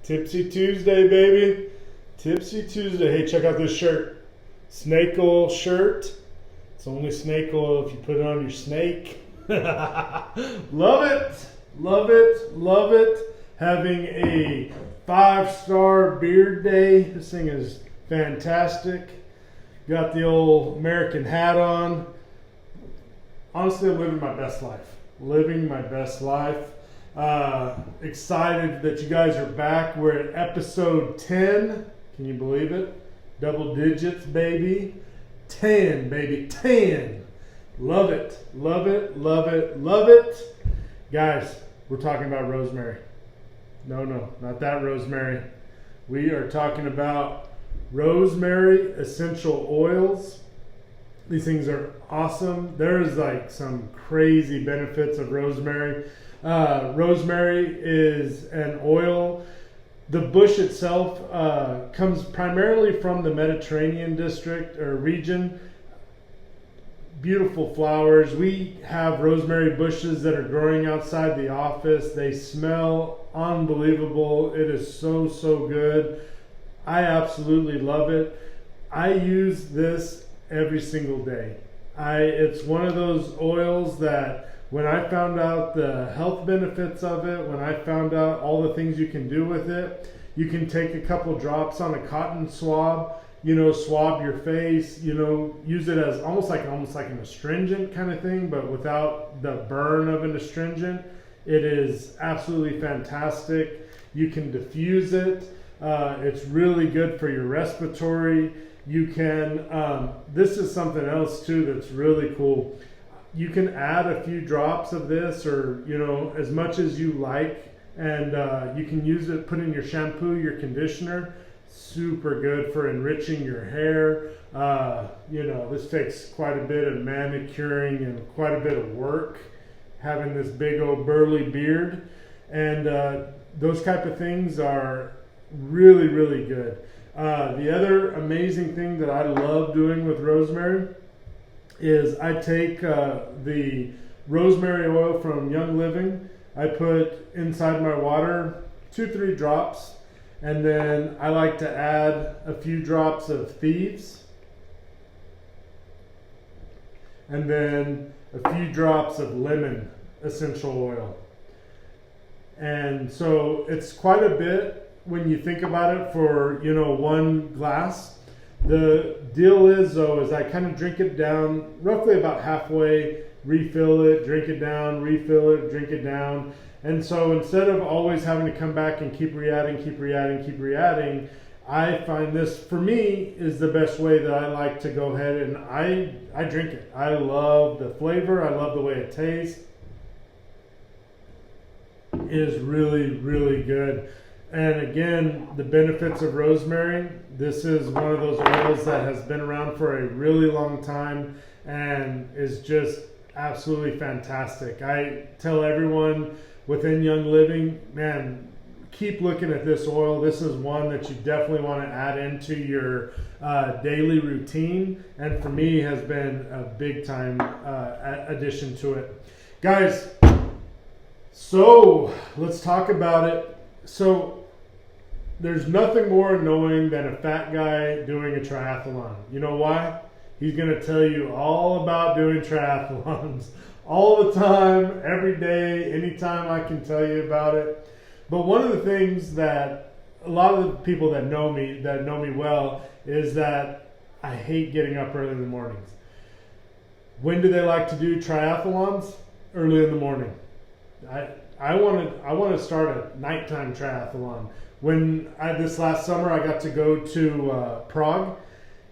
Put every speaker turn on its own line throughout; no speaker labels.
Tipsy Tuesday, baby. Tipsy Tuesday. Hey, check out this shirt. Snake oil shirt. It's only snake oil if you put it on your snake. Love it. Love it. Love it. Having a 5-star beard day. This thing is fantastic. Got the old American hat on. Honestly, I'm living my best life. Living my best life. Excited that you guys are back. We're at episode 10. Can you believe it? Double digits, baby. 10, baby. 10. Love it. Love it. Love it. Love it. Guys, we're talking about rosemary. No, not that rosemary. We are talking about Rosemary Essential Oils. These things are awesome. There's like some crazy benefits of rosemary. Rosemary is an oil. The bush itself comes primarily from the Mediterranean district or region. Beautiful flowers. We have rosemary bushes that are growing outside the office. They smell unbelievable. It is so good. I absolutely love it. I use this every single day. It's one of those oils that when I found out the health benefits of it, when I found out all the things you can do with it, you can take a couple drops on a cotton swab, swab your face, use it as almost like an astringent kind of thing, but without the burn of an astringent. It is absolutely fantastic. You can diffuse it. It's really good for your respiratory. You can, this is something else too that's really cool. You can add a few drops of this or, as much as you like, and you can use it, put in your shampoo, your conditioner. Super good for enriching your hair. This takes quite a bit of manicuring and quite a bit of work, having this big old burly beard. And those type of things are really good. The other amazing thing that I love doing with rosemary is I take the rosemary oil from Young Living. I put inside my water 2-3 drops, and then I like to add a few drops of Thieves, and then a few drops of lemon essential oil. And so it's quite a bit when you think about it for, one glass. The deal is, though, is I kind of drink it down roughly about halfway, refill it, drink it down, refill it, drink it down. And so instead of always having to come back and keep re-adding, I find this, for me, is the best way that I like to go ahead and I drink it. I love the flavor. I love the way it tastes. It is really good. And again, the benefits of rosemary. This is one of those oils that has been around for a really long time and is just absolutely fantastic. I tell everyone within Young Living, man, keep looking at this oil. This is one that you definitely want to add into your daily routine, and for me has been a big time addition to it. Guys, so let's talk about it. So there's nothing more annoying than a fat guy doing a triathlon. You know why? He's going to tell you all about doing triathlons all the time, every day, anytime I can tell you about it. But one of the things that a lot of the people that know me well, is that I hate getting up early in the mornings. When do they like to do triathlons? Early in the morning. I want to start a nighttime triathlon. This last summer I got to go to Prague,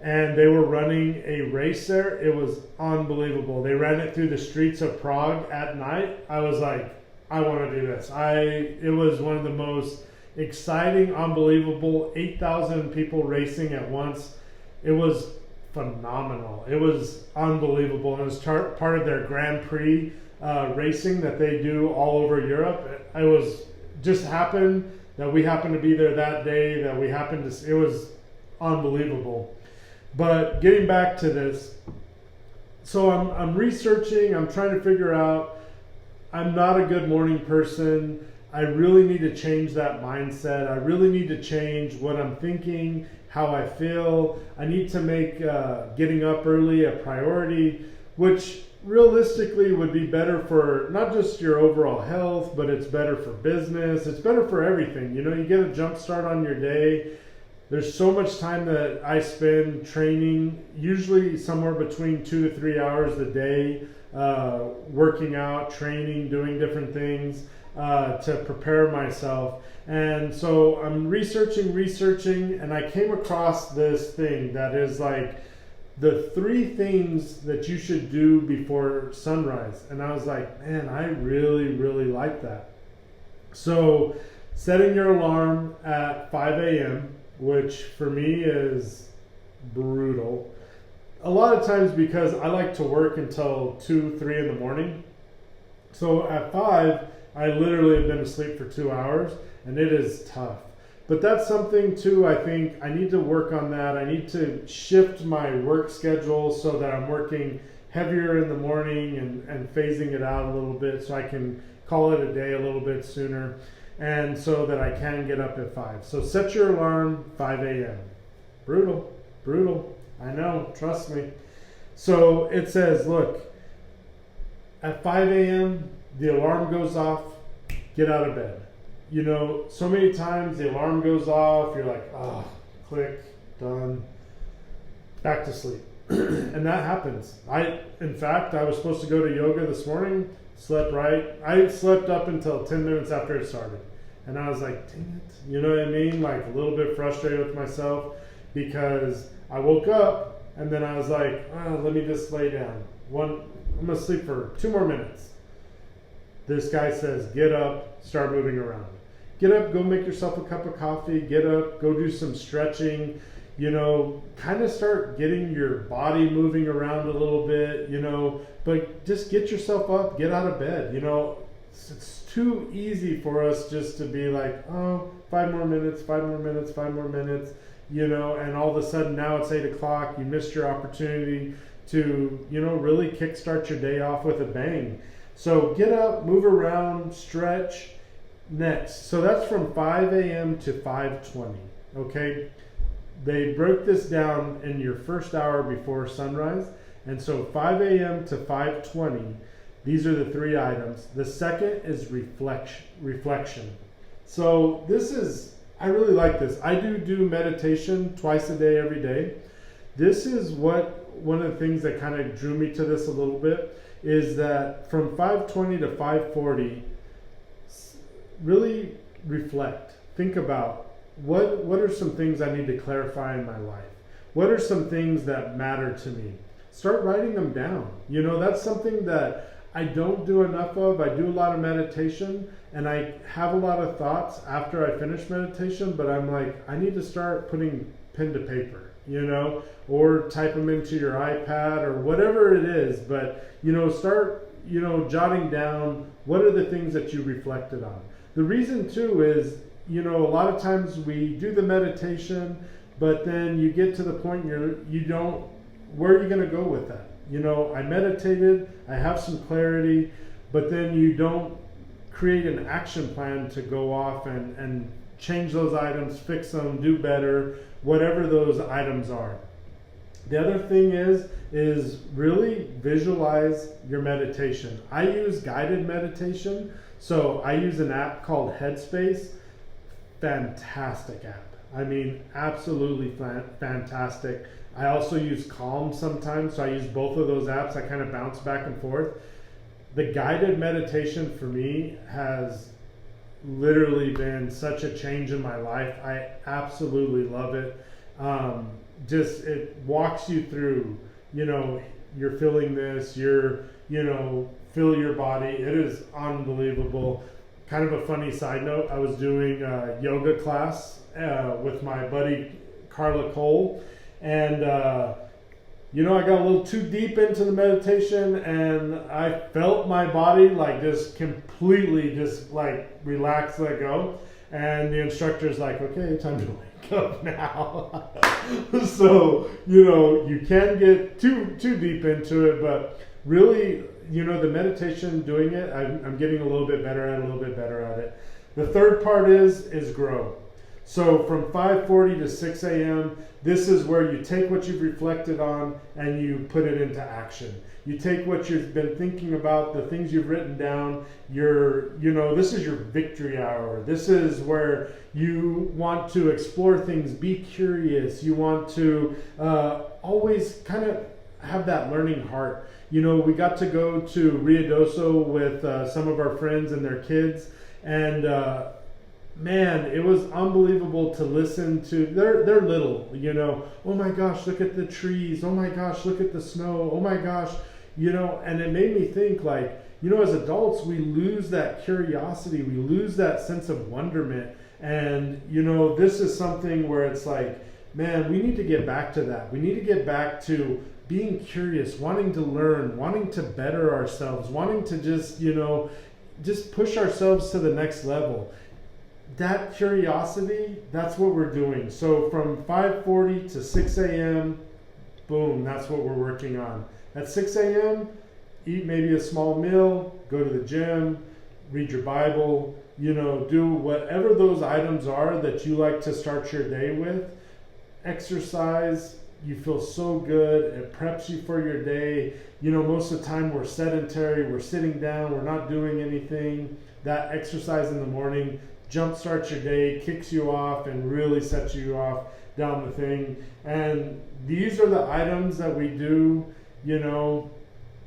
and they were running a race there. It was unbelievable. They ran it through the streets of Prague at night. I was like, I want to do this. It was one of the most exciting, unbelievable, 8,000 people racing at once. It was phenomenal. It was unbelievable. It was part of their Grand Prix racing that they do all over Europe. It was just happened that we happened to be there that day, that we happened to, it was unbelievable. But getting back to this, so I'm researching, I'm trying to figure out, I'm not a good morning person. I really need to change that mindset. I really need to change what I'm thinking, how I feel. I need to make getting up early a priority, which realistically would be better for not just your overall health, but it's better for business. It's better for everything. You know, you get a jump start on your day. There's so much time that I spend training, usually somewhere between 2 to 3 hours a day, working out, training, doing different things to prepare myself. And so I'm researching, and I came across this thing that is like the 3 things that you should do before sunrise. And I was like, man, I really, really like that. So setting your alarm at 5 a.m., which for me is brutal. A lot of times because I like to work until 2, 3 in the morning. So at 5, I literally have been asleep for 2 hours, and it is tough. But that's something too, I think I need to work on that. I need to shift my work schedule so that I'm working heavier in the morning and phasing it out a little bit so I can call it a day a little bit sooner, and so that I can get up at 5. So set your alarm 5 a.m. Brutal. I know, trust me. So it says, look, at 5 a.m., the alarm goes off, get out of bed. You know, so many times the alarm goes off, you're like, oh, click, done, back to sleep. And that happens. In fact, I was supposed to go to yoga this morning, slept right. I slept up until 10 minutes after it started. And I was like, dang it. You know what I mean? Like a little bit frustrated with myself because I woke up and then I was like, oh, let me just lay down. I'm going to sleep for 2 more minutes. This guy says, get up, start moving around. Get up, go make yourself a cup of coffee, get up, go do some stretching, you know, kind of start getting your body moving around a little bit, you know, but just get yourself up, get out of bed, you know. It's too easy for us just to be like, oh, 5 more minutes, 5 more minutes, 5 more minutes, you know, and all of a sudden now it's 8 o'clock, you missed your opportunity to, you know, really kickstart your day off with a bang. So get up, move around, stretch. Next, so that's from 5 a.m. to 5:20, okay? They broke this down in your first hour before sunrise, and so 5 a.m. to 5:20, these are the 3 items. The second is reflection. So this is, I really like this. I do meditation twice a day, every day. This is one of the things that kind of drew me to this a little bit, is that from 5:20 to 5:40, really reflect. Think about what are some things I need to clarify in my life? What are some things that matter to me? Start writing them down. You know, that's something that I don't do enough of. I do a lot of meditation and I have a lot of thoughts after I finish meditation, but I'm like, I need to start putting pen to paper, you know, or type them into your iPad or whatever it is. But, you know, start, you know, jotting down what are the things that you reflected on. The reason too is, you know, a lot of times we do the meditation, but then you get to the point where where are you going to go with that? You know, I meditated, I have some clarity, but then you don't create an action plan to go off and change those items, fix them, do better, whatever those items are. The other thing is really visualize your meditation. I use guided meditation. So I use an app called Headspace. Fantastic app. I mean, absolutely fantastic. I also use Calm sometimes, so I use both of those apps. I kind of bounce back and forth. The guided meditation for me has literally been such a change in my life. I absolutely love it. It walks you through, you know, you're feeling this, feel your body. It is unbelievable. Kind of a funny side note, I was doing a yoga class with my buddy Carla Cole, and you know, I got a little too deep into the meditation and I felt my body like just completely just like relax, let go. And the instructor's like, okay, time to wake up now. So, you know, you can get too deep into it, but really, you know, the meditation, doing it, I'm getting a little bit better at it. The third part is grow. So from 5:40 to 6 a.m., this is where you take what you've reflected on and you put it into action. You take what you've been thinking about, the things you've written down, this is your victory hour. This is where you want to explore things, be curious. You want to always kind of have that learning heart. We got to go to Ruidoso with some of our friends and their kids, and man, it was unbelievable to listen to. They're little, oh my gosh, look at the trees. Oh my gosh, look at the snow. Oh my gosh, and it made me think, like, as adults, we lose that curiosity. We lose that sense of wonderment. And, this is something where it's like, man, we need to get back to that. We need to get back to being curious, wanting to learn, wanting to better ourselves, wanting to just push ourselves to the next level. That curiosity, that's what we're doing. So from 5:40 to 6 a.m., boom, that's what we're working on. At 6 a.m., eat maybe a small meal, go to the gym, read your Bible, do whatever those items are that you like to start your day with. Exercise, you feel so good, it preps you for your day. Most of the time we're sedentary, we're sitting down, we're not doing anything. That exercise in the morning jumpstarts your day, kicks you off, and really sets you off down the thing. And these are the items that we do,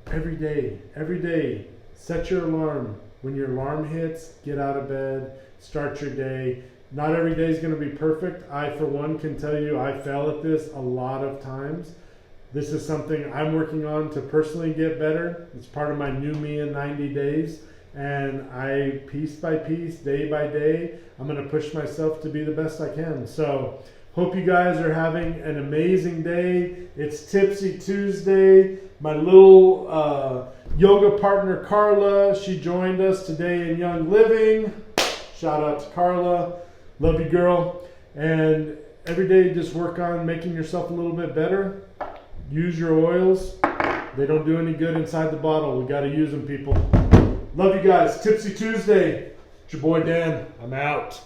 every day. Every day, set your alarm. When your alarm hits, get out of bed, start your day. Not every day is going to be perfect. I, for one, can tell you I fail at this a lot of times. This is something I'm working on to personally get better. It's part of my new me in 90 days. And I, piece by piece, day by day, I'm going to push myself to be the best I can. So, hope you guys are having an amazing day. It's Tipsy Tuesday. My little yoga partner, Carla, she joined us today in Young Living. Shout out to Carla. Love you, girl. And every day, just work on making yourself a little bit better. Use your oils. They don't do any good inside the bottle. We got to use them, people. Love you guys. Tipsy Tuesday. It's your boy Dan. I'm out.